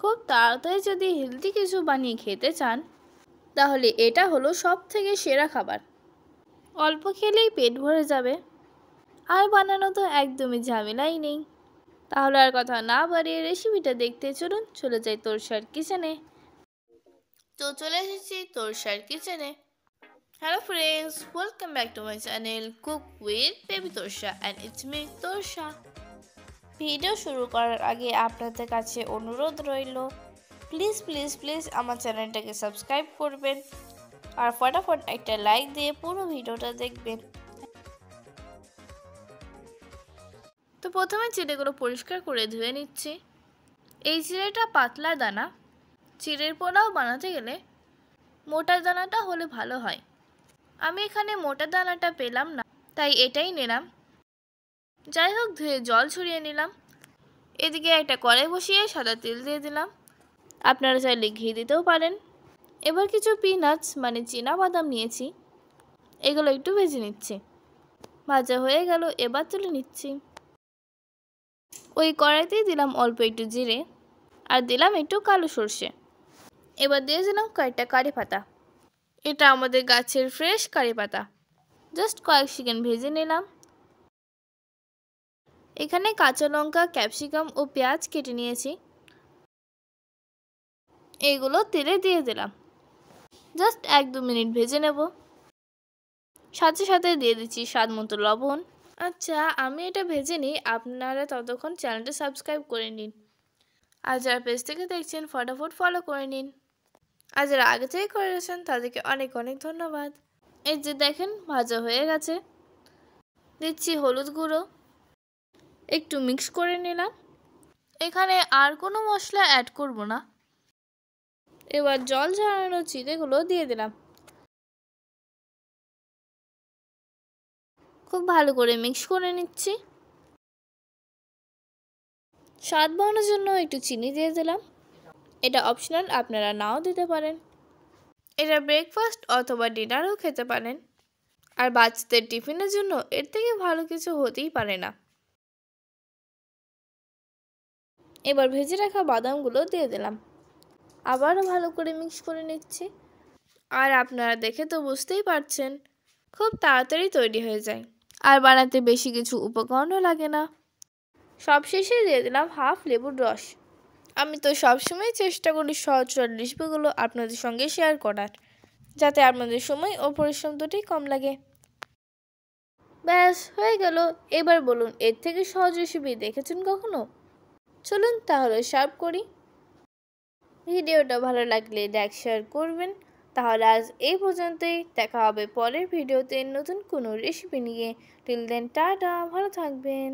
খুব তাড়াতাড়ি যদি হেলদি কিছু বানিয়ে খেতে চান তাহলে এটা হলো সবথেকে সেরা খাবার। অল্প খেলেই পেট ভরে যাবে, আর বানানো তো একদমই ঝামেলাই নেই। তাহলে আর কথা না বাড়িয়ে রেসিপিটা দেখতে চলুন চলে যাই তোরসার কিচেনে। তো চলে এসেছি তোরসার কিচেনে। Hello friends, welcome back to my channel cook with baby Torsa and it's me Torsa. Video শুরু করার আগে আপনাদের কাছে অনুরোধ রইল, প্লিজ প্লিজ প্লিজ আমার চ্যানেলটাকে সাবস্ক্রাইব করবেন আর ফটাফট একটা লাইক দিয়ে পুরো ভিডিওটা দেখবেন। তো প্রথমে চিড়েগুলো পরিষ্কার করে ধুয়ে নিচ্ছি। এই চিড়েটা পাতলা দানা, চিড়ের পোলাও বানাতে গেলে মোটা দানাটা হলে ভালো হয়। আমি এখানে মোটা দানাটা পেলাম না, তাই এটাই নিলাম। যাই হোক, ধুয়ে জল ছড়িয়ে নিলাম। এদিকে একটা কড়াই বসিয়ে সাদা তেল দিয়ে দিলাম, আপনারা চাইলে ঘি দিতেও পারেন। এবার কিছু পিনাটস মানে চীনা বাদাম নিয়েছি, এগুলো একটু ভেজে নিচ্ছি। ভাজা হয়ে গেল, এবার তুলে নিচ্ছি। ওই কড়াইতেই দিলাম অল্প একটু জিরে আর দিলাম একটু কালো সর্ষে। এবার দিয়ে দিলাম কয়েকটা কারি পাতা, এটা আমাদের গাছের ফ্রেশ কারি পাতা। জাস্ট কয়েক সেকেন্ড ভেজে নিলাম। এখানে কাঁচা লঙ্কা, ক্যাপসিকাম ও পেঁয়াজ কেটে নিয়েছি, এইগুলো তেলে দিয়ে দিলাম। জাস্ট 1-2 মিনিট ভেজে নেব। সাথে সাথে দিয়ে দিচ্ছি স্বাদ মতো লবণ। আচ্ছা, আমি এটা ভেজে নিই, আপনারা ততক্ষণ চ্যানেলটা সাবস্ক্রাইব করে নিন। আর যারা পেজ থেকে দেখছেন ফটাফট ফলো করে নিন, আর যারা আগে থেকে করে গেছেন তাদেরকে অনেক অনেক ধন্যবাদ। এই যে দেখেন ভাজা হয়ে গেছে। দিচ্ছি হলুদ গুঁড়ো, একটু মিক্স করে নিলাম। এখানে আর কোনো মশলা অ্যাড করব না। এবার জল ঝরানো চিড়েগুলো দিয়ে দিলাম। খুব ভালো করে মিক্স করে নিচ্ছি। স্বাদ বাড়ানোর জন্য একটু চিনি দিয়ে দিলাম, এটা অপশনাল, আপনারা নাও দিতে পারেন। এটা ব্রেকফাস্ট অথবা ডিনারও খেতে পারেন, আর বাচ্চাদের টিফিনের জন্য এর থেকে ভালো কিছু হতেই পারে না। এবার ভেজে রাখা বাদামগুলো দিয়ে দিলাম, আবারও ভালো করে মিক্স করে নিচ্ছি। আর আপনারা দেখে তো বুঝতেই পারছেন, খুব তাড়াতাড়ি তৈরি হয়ে যায়, আর বানাতে বেশি কিছু উপকরণও লাগে না। সবশেষে দিয়ে দিলাম হাফ লেবুর রস। আমি তো সবসময় চেষ্টা করি সহজ সরল রেসিপিগুলো আপনাদের সঙ্গে শেয়ার করার, যাতে আপনাদের সময় ও পরিশ্রম দুটোই কম লাগে। ব্যাস হয়ে গেল। এবার বলুন, এর থেকে সহজ রেসিপি দেখেছেন কখনো? চলুন তাহলে সার্ভ করি। ভিডিওটা ভালো লাগলে লাইক শেয়ার করবেন। তাহলে আজ এই পর্যন্তই, দেখা হবে পরের ভিডিওতে নতুন কোনো রেসিপি নিয়ে। টিল দেন টাটা, ভালো থাকবেন।